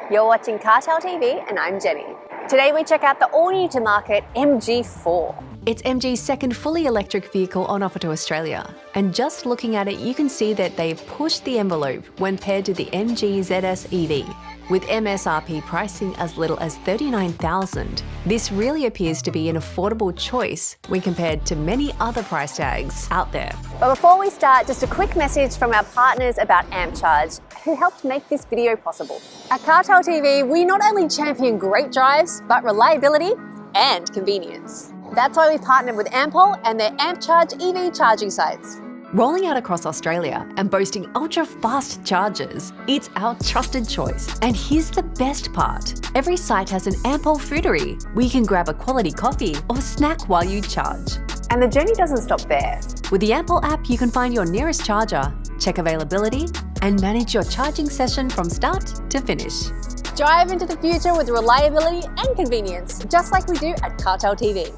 You're watching CarTell TV and I'm Jenny. Today we check out the all-new to market MG4. It's MG's second fully electric vehicle on offer to Australia. And just looking at it, you can see that they've pushed the envelope when paired to the MG ZS EV. With MSRP pricing as little as $39,000, this really appears to be an affordable choice when compared to many other price tags out there. But before we start, just a quick message from our partners about AMPCHARGE, who helped make this video possible. At CarTell TV, we not only champion great drives, but reliability and convenience. That's why we've partnered with Ampol and their AMPCHARGE EV charging sites. Rolling out across Australia and boasting ultra-fast chargers, it's our trusted choice. And here's the best part. Every site has an Ampol foodery where you can grab a quality coffee or snack while you charge. And the journey doesn't stop there. With the Ampol app, you can find your nearest charger, check availability, and manage your charging session from start to finish. Drive into the future with reliability and convenience, just like we do at CarTell TV.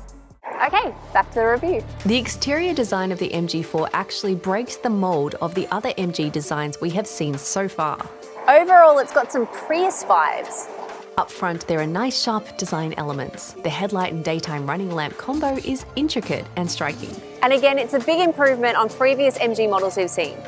Okay, back to the review. The exterior design of the MG4 actually breaks the mold of the other MG designs we have seen so far. Overall, it's got some Prius vibes. Up front, there are nice sharp design elements. The headlight and daytime running lamp combo is intricate and striking. And again, it's a big improvement on previous MG models we've seen.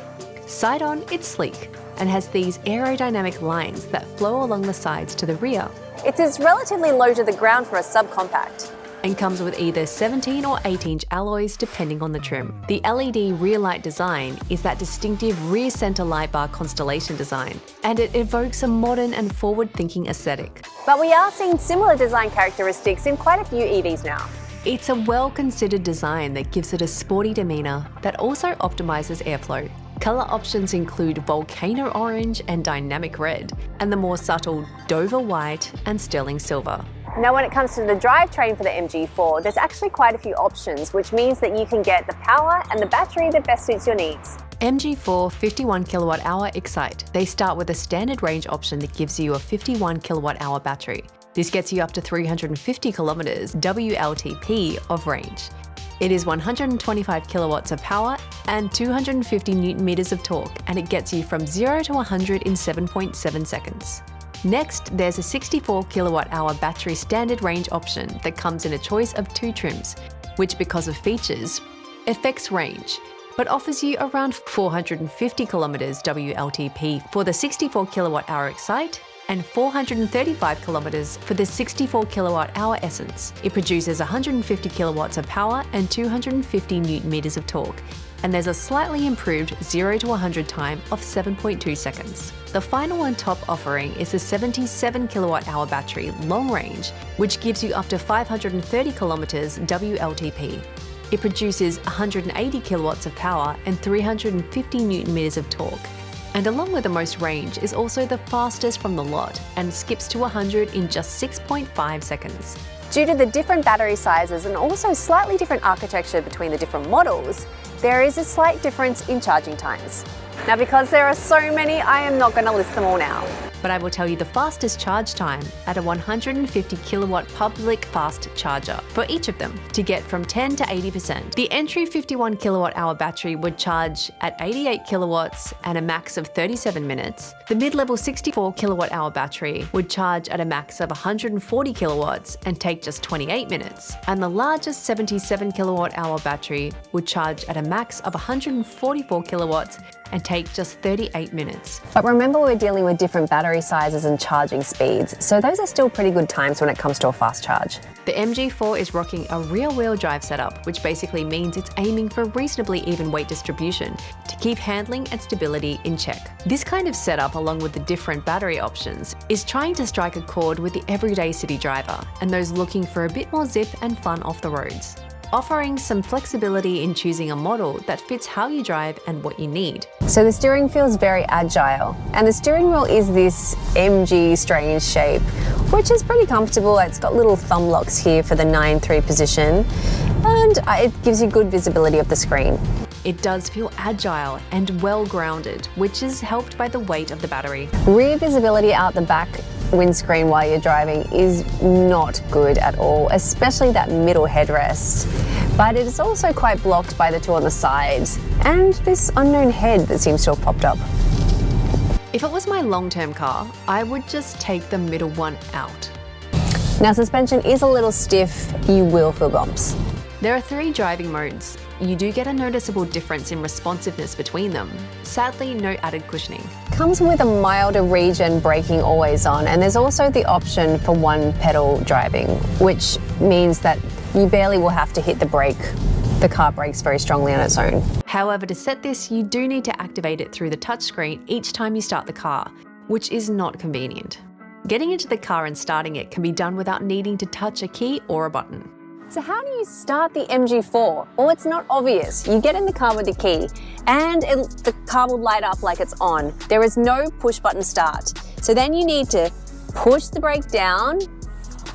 Side on, it's sleek and has these aerodynamic lines that flow along the sides to the rear. It's relatively low to the ground for a subcompact. And comes with either 17 or 8-inch alloys depending on the trim. The LED rear light design is that distinctive rear center light bar constellation design, and it evokes a modern and forward-thinking aesthetic. But we are seeing similar design characteristics in quite a few EVs now. It's a well-considered design that gives it a sporty demeanor that also optimizes airflow. Color options include volcano orange and dynamic red, and the more subtle Dover white and sterling silver. Now, when it comes to the drivetrain for the MG4, there's actually quite a few options, which means that you can get the power and the battery that best suits your needs. MG4 51 kWh Excite. They start with a standard range option that gives you a 51 kWh battery. This gets you up to 350 kilometers WLTP of range. It is 125 kilowatts of power and 250 Newton meters of torque, and it gets you from 0 to 100 in 7.7 seconds. Next, there's a 64 kilowatt-hour battery standard range option that comes in a choice of 2 trims, which because of features, affects range, but offers you around 450 kilometers WLTP for the 64 kilowatt-hour Excite and 435 kilometers for the 64 kilowatt-hour Essence. It produces 150 kilowatts of power and 250 Newton meters of torque, and there's a slightly improved 0 to 100 time of 7.2 seconds. The final and top offering is the 77 kilowatt-hour battery long range, which gives you up to 530 kilometers WLTP. It produces 180 kilowatts of power and 350 Newton meters of torque. And along with the most range is also the fastest from the lot and skips to 100 in just 6.5 seconds. Due to the different battery sizes and also slightly different architecture between the different models, there is a slight difference in charging times. Now, because there are so many, I am not going to list them all now. But I will tell you the fastest charge time at a 150 kilowatt public fast charger for each of them to get from 10 to 80%. The entry 51 kilowatt hour battery would charge at 88 kilowatts and a max of 37 minutes. The mid-level 64 kilowatt hour battery would charge at a max of 140 kilowatts and take just 28 minutes. And the largest 77 kilowatt hour battery would charge at a max of 144 kilowatts and take just 38 minutes. But remember, we're dealing with different battery sizes and charging speeds, so those are still pretty good times when it comes to a fast charge. The MG4 is rocking a rear-wheel drive setup, which basically means it's aiming for reasonably even weight distribution to keep handling and stability in check. This kind of setup, along with the different battery options, is trying to strike a chord with the everyday city driver and those looking for a bit more zip and fun off the roads, offering some flexibility in choosing a model that fits how you drive and what you need. So the steering feels very agile, and the steering wheel is this MG strange shape, which is pretty comfortable. It's got little thumb locks here for the 9-3 position, and it gives you good visibility of the screen. It does feel agile and well grounded, which is helped by the weight of the battery. Rear visibility out the back windscreen while you're driving is not good at all, especially that middle headrest. But it is also quite blocked by the two on the sides and this unknown head that seems to have popped up. If it was my long-term car, I would just take the middle one out. Now, suspension is a little stiff. You will feel bumps. There are 3 driving modes. You do get a noticeable difference in responsiveness between them. Sadly, no added cushioning. Comes with a milder regen braking always on, and there's also the option for one pedal driving, which means that you barely will have to hit the brake. The car brakes very strongly on its own. However, to set this, you do need to activate it through the touchscreen each time you start the car, which is not convenient. Getting into the car and starting it can be done without needing to touch a key or a button. So how do you start the MG4? Well, it's not obvious. You get in the car with the key and the car will light up like it's on. There is no push button start. So then you need to push the brake down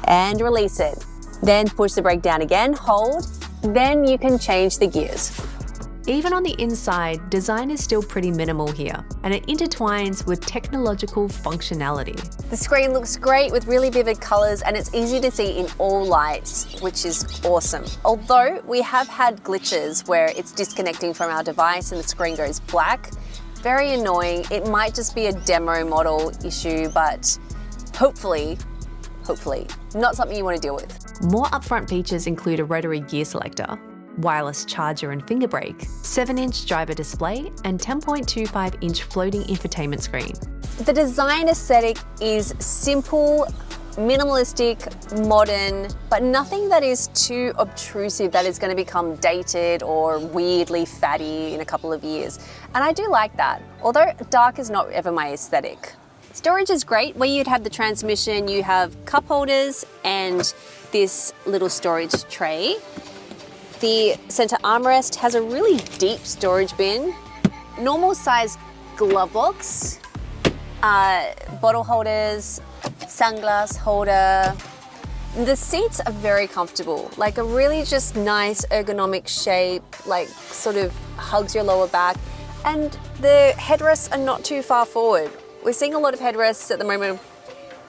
and release it. Then push the brake down again, hold, then you can change the gears. Even on the inside, design is still pretty minimal here, and it intertwines with technological functionality. The screen looks great with really vivid colors and it's easy to see in all lights, which is awesome. Although we have had glitches where it's disconnecting from our device and the screen goes black. Very annoying. It might just be a demo model issue, but hopefully, not something you want to deal with. More upfront features include a rotary gear selector, wireless charger and finger brake, 7-inch driver display, and 10.25-inch floating infotainment screen. The design aesthetic is simple, minimalistic, modern, but nothing that is too obtrusive that is going to become dated or weirdly fatty in a couple of years. And I do like that, although dark is not ever my aesthetic. Storage is great. Where you'd have the transmission, you have cup holders and this little storage tray. The center armrest has a really deep storage bin, normal size glove box, bottle holders, sunglass holder. The seats are very comfortable, like a really just nice ergonomic shape, like sort of hugs your lower back. And the headrests are not too far forward. We're seeing a lot of headrests at the moment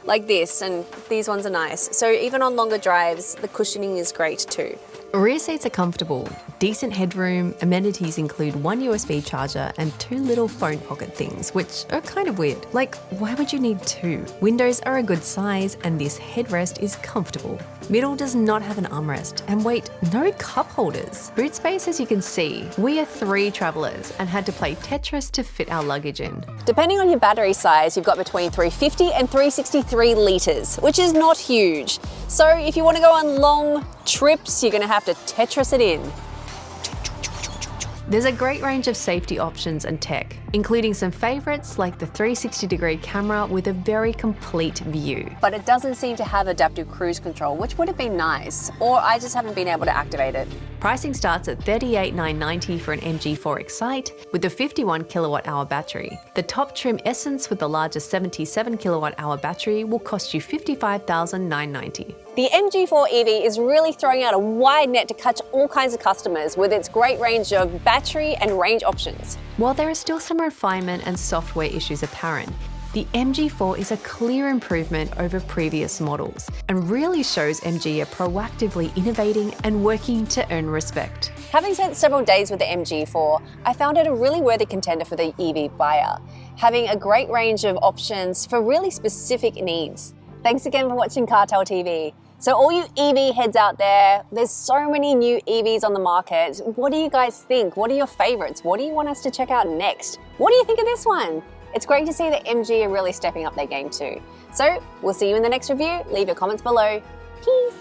like this, and these ones are nice. So even on longer drives, the cushioning is great too. Rear seats are comfortable, decent headroom, amenities include 1 USB charger and 2 little phone pocket things, which are kind of weird. Like, why would you need 2? Windows are a good size and this headrest is comfortable. Middle does not have an armrest, and wait, no cup holders. Boot space, as you can see, we are 3 travelers and had to play Tetris to fit our luggage in. Depending on your battery size, you've got between 350 and 363 litres, which is not huge. So if you want to go on long trips, you're going to have to Tetris it in. There's a great range of safety options and tech, including some favourites like the 360-degree camera with a very complete view. But it doesn't seem to have adaptive cruise control, which would have been nice, or I just haven't been able to activate it. Pricing starts at $38,990 for an MG4 Excite with a 51 kilowatt-hour battery. The top trim Essence with the largest 77 kilowatt-hour battery will cost you $55,990. The MG4 EV is really throwing out a wide net to catch all kinds of customers with its great range of battery and range options. While there are still some refinement and software issues apparent, the MG4 is a clear improvement over previous models and really shows MG are proactively innovating and working to earn respect. Having spent several days with the MG4, I found it a really worthy contender for the EV buyer, having a great range of options for really specific needs. Thanks again for watching CarTell TV. So all you EV heads out there, there's so many new EVs on the market. What do you guys think? What are your favorites? What do you want us to check out next? What do you think of this one? It's great to see that MG are really stepping up their game too. So we'll see you in the next review. Leave your comments below. Peace.